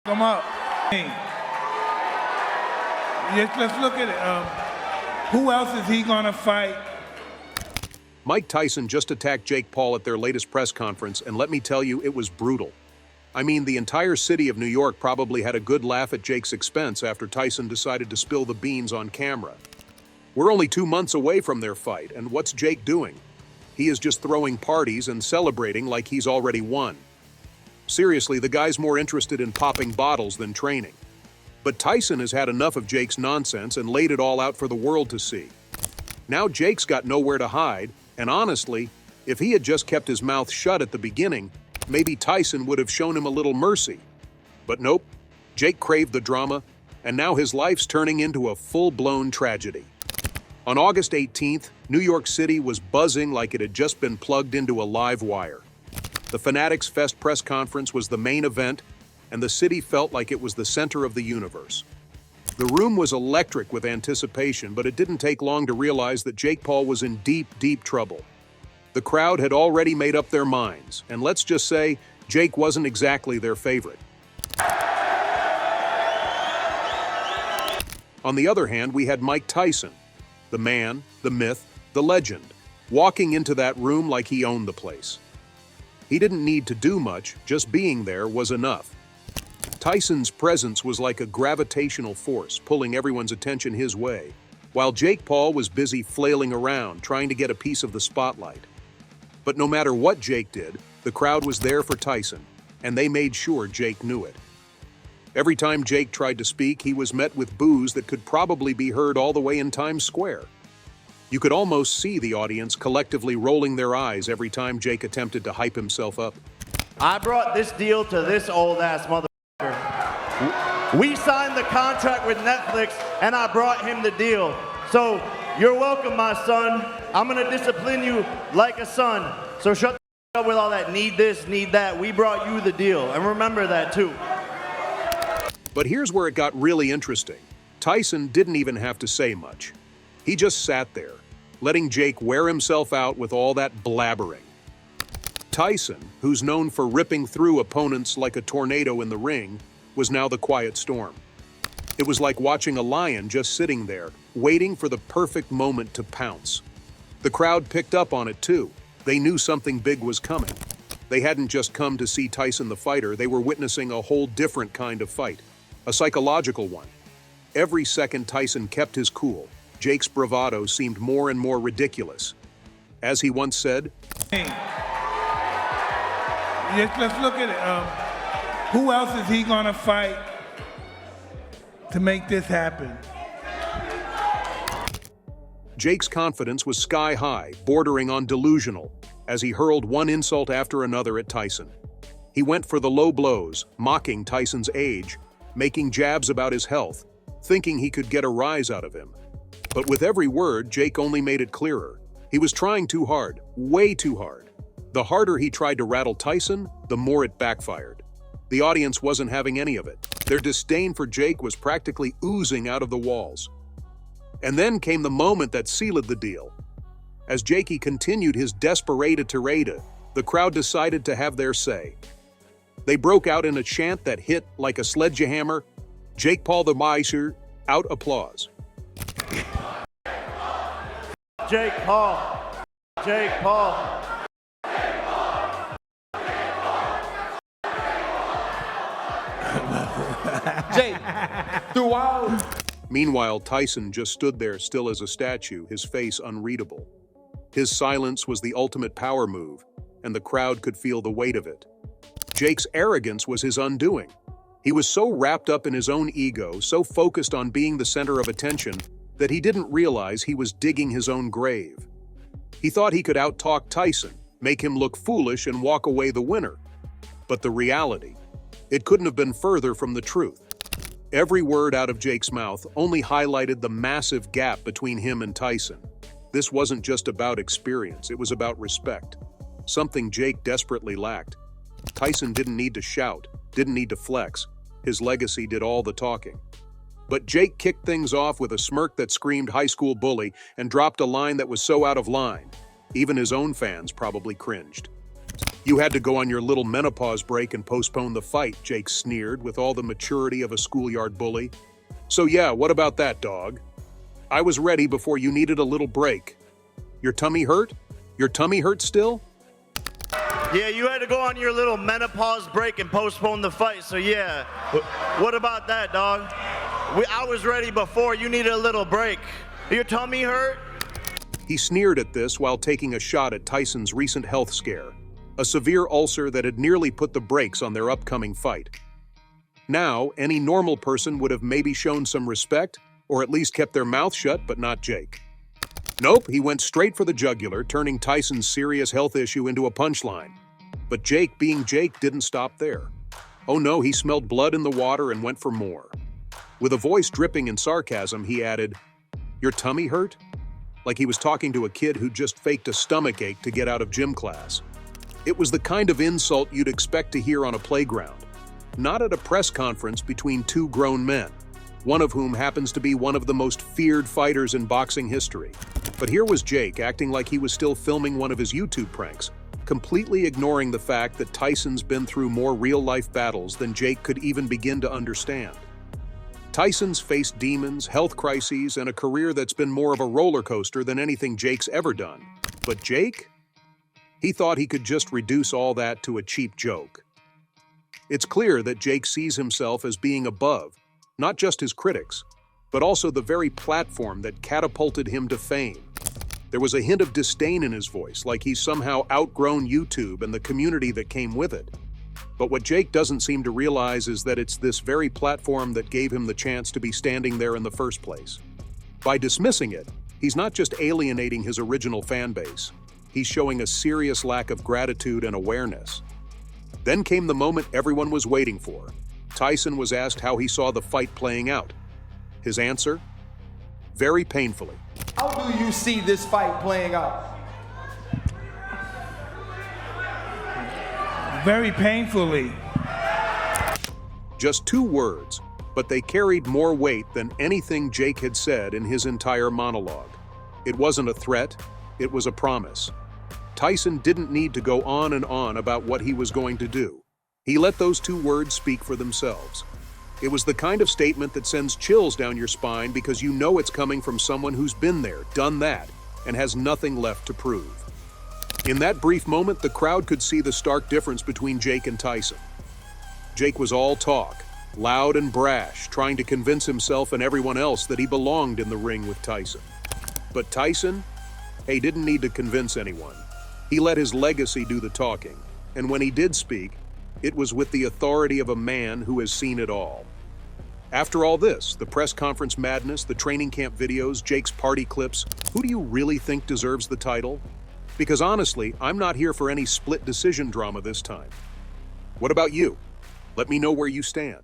Come up. Hey. Let's look at it. Who else is he gonna fight? Mike Tyson just attacked Jake Paul at their latest press conference, and let me tell you, it was brutal. I mean, the entire city of New York probably had a good laugh at Jake's expense after Tyson decided to spill the beans on camera. We're only 2 months away from their fight, and what's Jake doing? He is just throwing parties and celebrating like he's already won. Seriously, the guy's more interested in popping bottles than training. But Tyson has had enough of Jake's nonsense and laid it all out for the world to see. Now Jake's got nowhere to hide, and honestly, if he had just kept his mouth shut at the beginning, maybe Tyson would have shown him a little mercy. But nope, Jake craved the drama, and now his life's turning into a full-blown tragedy. On August 18th, New York City was buzzing like it had just been plugged into a live wire. The Fanatics Fest press conference was the main event, and the city felt like it was the center of the universe. The room was electric with anticipation, but it didn't take long to realize that Jake Paul was in deep, deep trouble. The crowd had already made up their minds, and let's just say, Jake wasn't exactly their favorite. On the other hand, we had Mike Tyson, the man, the myth, the legend, walking into that room like he owned the place. He didn't need to do much, just being there was enough. Tyson's presence was like a gravitational force, pulling everyone's attention his way, while Jake Paul was busy flailing around, trying to get a piece of the spotlight. But no matter what Jake did, the crowd was there for Tyson, and they made sure Jake knew it. Every time Jake tried to speak, he was met with boos that could probably be heard all the way in Times Square. You could almost see the audience collectively rolling their eyes every time Jake attempted to hype himself up. I brought this deal to this old-ass motherfucker. We signed the contract with Netflix, and I brought him the deal. So, you're welcome, my son. I'm gonna discipline you like a son. So shut the up with all that need this, need that. We brought you the deal, and remember that too. But here's where it got really interesting. Tyson didn't even have to say much. He just sat there, letting Jake wear himself out with all that blabbering. Tyson, who's known for ripping through opponents like a tornado in the ring, was now the quiet storm. It was like watching a lion just sitting there, waiting for the perfect moment to pounce. The crowd picked up on it too. They knew something big was coming. They hadn't just come to see Tyson the fighter, they were witnessing a whole different kind of fight, a psychological one. Every second Tyson kept his cool, Jake's bravado seemed more and more ridiculous. As he once said, Hey. Let's look at it. Who else is he gonna fight to make this happen? Jake's confidence was sky high, bordering on delusional, as he hurled one insult after another at Tyson. He went for the low blows, mocking Tyson's age, making jabs about his health, thinking he could get a rise out of him. But with every word, Jake only made it clearer. He was trying too hard, way too hard. The harder he tried to rattle Tyson, the more it backfired. The audience wasn't having any of it. Their disdain for Jake was practically oozing out of the walls. And then came the moment that sealed the deal. As Jakey continued his desperata tirade, the crowd decided to have their say. They broke out in a chant that hit like a sledgehammer, Jake Paul the Miser, out applause. Jake Paul. Jake Paul. Jake, throughout. Meanwhile, Tyson just stood there still as a statue, his face unreadable. His silence was the ultimate power move, and the crowd could feel the weight of it. Jake's arrogance was his undoing. He was so wrapped up in his own ego, so focused on being the center of attention, that he didn't realize he was digging his own grave. He thought he could out-talk Tyson, make him look foolish and walk away the winner. But the reality, it couldn't have been further from the truth. Every word out of Jake's mouth only highlighted the massive gap between him and Tyson. This wasn't just about experience, it was about respect. Something Jake desperately lacked. Tyson didn't need to shout, didn't need to flex. His legacy did all the talking. But Jake kicked things off with a smirk that screamed high school bully and dropped a line that was so out of line, even his own fans probably cringed. You had to go on your little menopause break and postpone the fight, Jake sneered with all the maturity of a schoolyard bully. So yeah, what about that, dog? I was ready before you needed a little break. Your tummy hurt? Your tummy hurt still? Yeah, you had to go on your little menopause break and postpone the fight, so yeah. What about that, dog? I was ready before, you needed a little break. Your tummy hurt? He sneered at this while taking a shot at Tyson's recent health scare, a severe ulcer that had nearly put the brakes on their upcoming fight. Now, any normal person would have maybe shown some respect, or at least kept their mouth shut, but not Jake. Nope, he went straight for the jugular, turning Tyson's serious health issue into a punchline. But Jake, being Jake, didn't stop there. Oh no, he smelled blood in the water and went for more. With a voice dripping in sarcasm, he added, "Your tummy hurt?" Like he was talking to a kid who just faked a stomachache to get out of gym class. It was the kind of insult you'd expect to hear on a playground, not at a press conference between two grown men, one of whom happens to be one of the most feared fighters in boxing history. But here was Jake acting like he was still filming one of his YouTube pranks, completely ignoring the fact that Tyson's been through more real-life battles than Jake could even begin to understand. Tyson's faced demons, health crises, and a career that's been more of a roller coaster than anything Jake's ever done. But Jake? He thought he could just reduce all that to a cheap joke. It's clear that Jake sees himself as being above, not just his critics, but also the very platform that catapulted him to fame. There was a hint of disdain in his voice, like he's somehow outgrown YouTube and the community that came with it. But what Jake doesn't seem to realize is that it's this very platform that gave him the chance to be standing there in the first place. By dismissing it, he's not just alienating his original fan base, he's showing a serious lack of gratitude and awareness. Then came the moment everyone was waiting for. Tyson was asked how he saw the fight playing out. His answer? Very painfully. How do you see this fight playing out? Very painfully. Just 2 words, but they carried more weight than anything Jake had said in his entire monologue. It wasn't a threat, it was a promise. Tyson didn't need to go on and on about what he was going to do. He let those 2 words speak for themselves. It was the kind of statement that sends chills down your spine because you know it's coming from someone who's been there, done that, and has nothing left to prove. In that brief moment, the crowd could see the stark difference between Jake and Tyson. Jake was all talk, loud and brash, trying to convince himself and everyone else that he belonged in the ring with Tyson. But Tyson, he didn't need to convince anyone. He let his legacy do the talking, and when he did speak, it was with the authority of a man who has seen it all. After all this, the press conference madness, the training camp videos, Jake's party clips, who do you really think deserves the title? Because honestly, I'm not here for any split decision drama this time. What about you? Let me know where you stand.